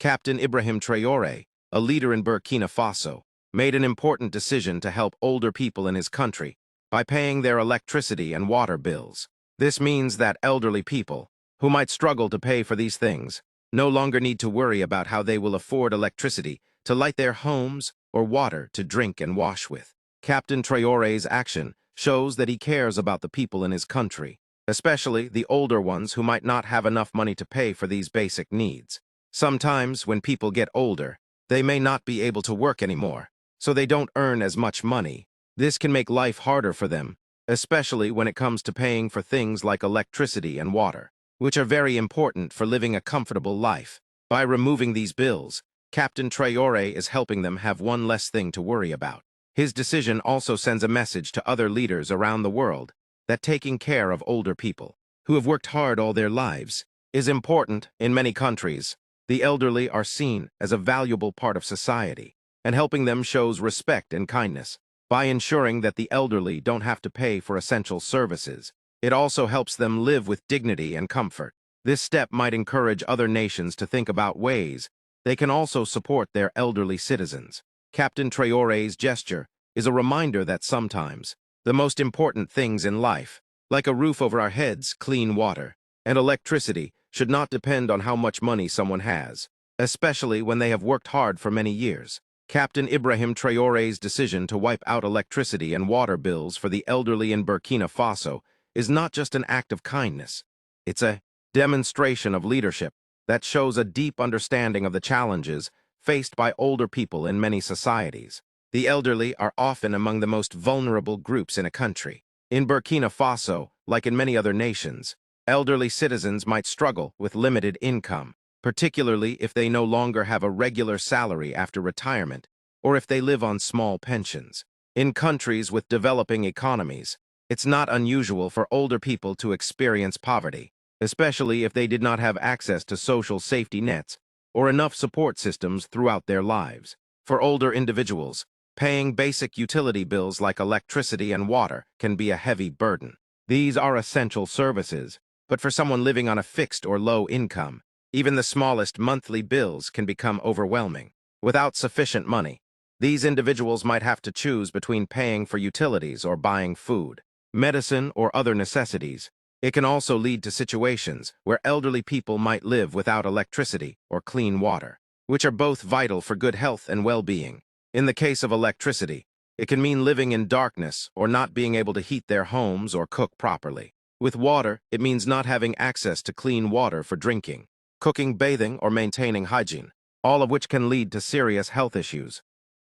Captain Ibrahim Traore, a leader in Burkina Faso, made an important decision to help older people in his country by paying their electricity and water bills. This means that elderly people, who might struggle to pay for these things, no longer need to worry about how they will afford electricity to light their homes or water to drink and wash with. Captain Traore's action shows that he cares about the people in his country, especially the older ones who might not have enough money to pay for these basic needs. Sometimes, when people get older, they may not be able to work anymore, so they don't earn as much money. This can make life harder for them, especially when it comes to paying for things like electricity and water, which are very important for living a comfortable life. By removing these bills, Captain Traore is helping them have one less thing to worry about. His decision also sends a message to other leaders around the world that taking care of older people, who have worked hard all their lives, is important. In many countries, the elderly are seen as a valuable part of society, and helping them shows respect and kindness. By ensuring that the elderly don't have to pay for essential services, it also helps them live with dignity and comfort. This step might encourage other nations to think about ways they can also support their elderly citizens. Captain Traore's gesture is a reminder that sometimes the most important things in life, like a roof over our heads, clean water, and electricity, should not depend on how much money someone has, especially when they have worked hard for many years. Captain Ibrahim Traore's decision to wipe out electricity and water bills for the elderly in Burkina Faso is not just an act of kindness. It's a demonstration of leadership that shows a deep understanding of the challenges faced by older people in many societies. The elderly are often among the most vulnerable groups in a country. In Burkina Faso, like in many other nations, elderly citizens might struggle with limited income, particularly if they no longer have a regular salary after retirement or if they live on small pensions. In countries with developing economies, it's not unusual for older people to experience poverty, especially if they did not have access to social safety nets or enough support systems throughout their lives. For older individuals, paying basic utility bills like electricity and water can be a heavy burden. These are essential services, but for someone living on a fixed or low income, even the smallest monthly bills can become overwhelming. Without sufficient money, these individuals might have to choose between paying for utilities or buying food, medicine, or other necessities. It can also lead to situations where elderly people might live without electricity or clean water, which are both vital for good health and well-being. In the case of electricity, it can mean living in darkness or not being able to heat their homes or cook properly. With water, it means not having access to clean water for drinking, cooking, bathing, or maintaining hygiene, all of which can lead to serious health issues.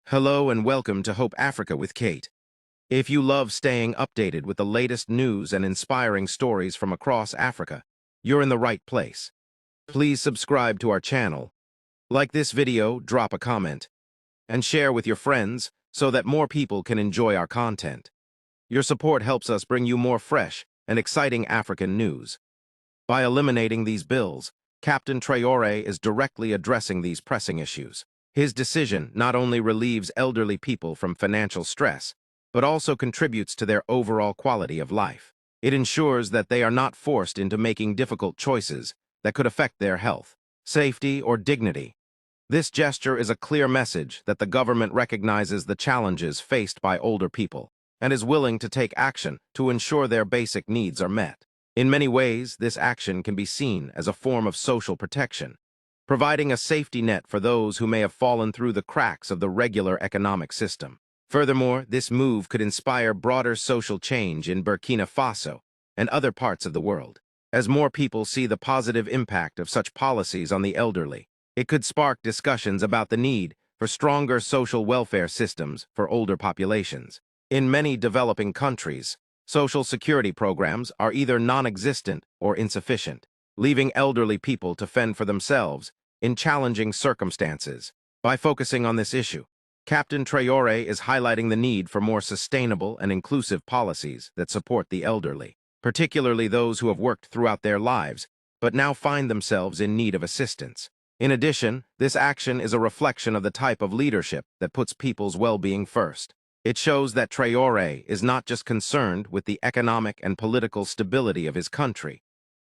Hello and welcome to Hope Africa with Kate. If you love staying updated with the latest news and inspiring stories from across Africa, you're in the right place. Please subscribe to our channel, like this video, drop a comment, and share with your friends so that more people can enjoy our content. Your support helps us bring you more fresh and exciting African news. By eliminating these bills, Captain Traore is directly addressing these pressing issues. His decision not only relieves elderly people from financial stress, but also contributes to their overall quality of life. It ensures that they are not forced into making difficult choices that could affect their health, safety, or dignity. This gesture is a clear message that the government recognizes the challenges faced by older people and is willing to take action to ensure their basic needs are met. In many ways, this action can be seen as a form of social protection, providing a safety net for those who may have fallen through the cracks of the regular economic system. Furthermore, this move could inspire broader social change in Burkina Faso and other parts of the world. As more people see the positive impact of such policies on the elderly, it could spark discussions about the need for stronger social welfare systems for older populations. In many developing countries, social security programs are either non-existent or insufficient, leaving elderly people to fend for themselves in challenging circumstances. By focusing on this issue, Captain Traore is highlighting the need for more sustainable and inclusive policies that support the elderly, particularly those who have worked throughout their lives but now find themselves in need of assistance. In addition, this action is a reflection of the type of leadership that puts people's well-being first. It shows that Traore is not just concerned with the economic and political stability of his country,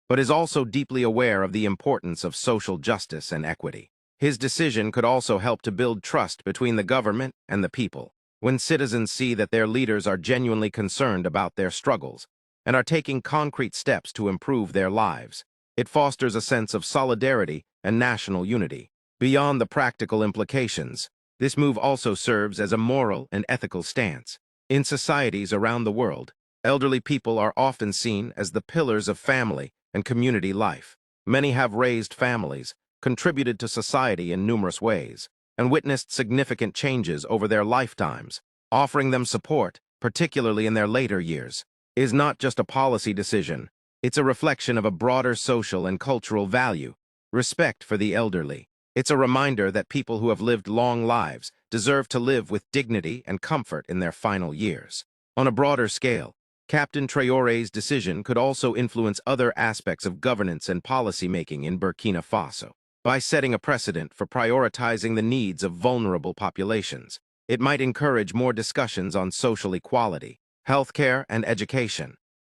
but is also deeply aware of the importance of social justice and equity. His decision could also help to build trust between the government and the people. When citizens see that their leaders are genuinely concerned about their struggles and are taking concrete steps to improve their lives, it fosters a sense of solidarity and national unity. Beyond the practical implications, this move also serves as a moral and ethical stance. In societies around the world, elderly people are often seen as the pillars of family and community life. Many have raised families, contributed to society in numerous ways, and witnessed significant changes over their lifetimes. Offering them support, particularly in their later years, is not just a policy decision. It's a reflection of a broader social and cultural value, respect for the elderly. It's a reminder that people who have lived long lives deserve to live with dignity and comfort in their final years. On a broader scale, Captain Traore's decision could also influence other aspects of governance and policy-making in Burkina Faso. By setting a precedent for prioritizing the needs of vulnerable populations, it might encourage more discussions on social equality, healthcare, and education.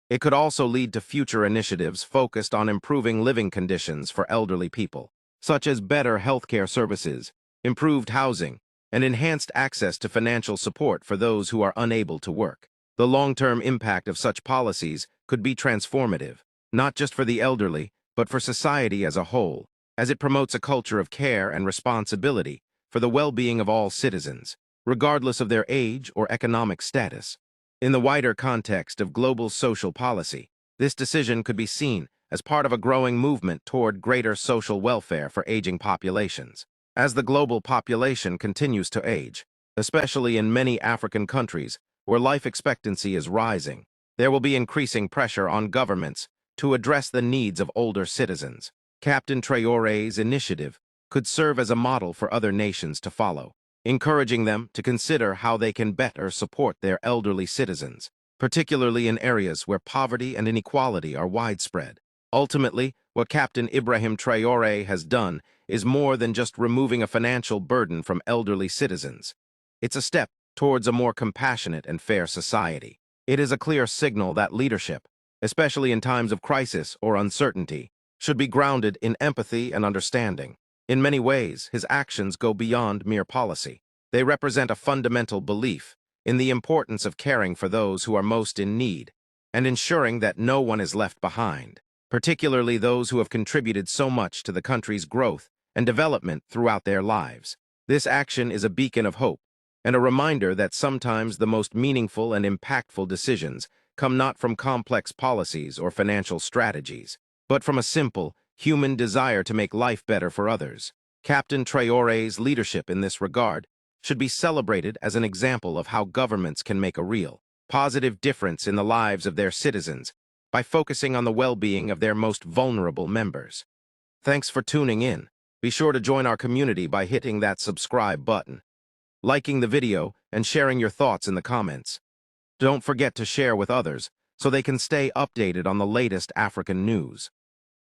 It could also lead to future initiatives focused on improving living conditions for elderly people, such as better healthcare services, improved housing, and enhanced access to financial support for those who are unable to work. The long-term impact of such policies could be transformative, not just for the elderly, but for society as a whole, as it promotes a culture of care and responsibility for the well-being of all citizens, regardless of their age or economic status. In the wider context of global social policy, this decision could be seen as part of a growing movement toward greater social welfare for aging populations. As the global population continues to age, especially in many African countries where life expectancy is rising, there will be increasing pressure on governments to address the needs of older citizens. Captain Traore's initiative could serve as a model for other nations to follow, encouraging them to consider how they can better support their elderly citizens, particularly in areas where poverty and inequality are widespread. Ultimately, what Captain Ibrahim Traore has done is more than just removing a financial burden from elderly citizens. It's a step towards a more compassionate and fair society. It is a clear signal that leadership, especially in times of crisis or uncertainty, should be grounded in empathy and understanding. In many ways, his actions go beyond mere policy. They represent a fundamental belief in the importance of caring for those who are most in need and ensuring that no one is left behind, particularly those who have contributed so much to the country's growth and development throughout their lives. This action is a beacon of hope and a reminder that sometimes the most meaningful and impactful decisions come not from complex policies or financial strategies, but from a simple, human desire to make life better for others. Captain Traore's leadership in this regard should be celebrated as an example of how governments can make a real, positive difference in the lives of their citizens by focusing on the well-being of their most vulnerable members. Thanks for tuning in. Be sure to join our community by hitting that subscribe button, liking the video, and sharing your thoughts in the comments. Don't forget to share with others so they can stay updated on the latest African news.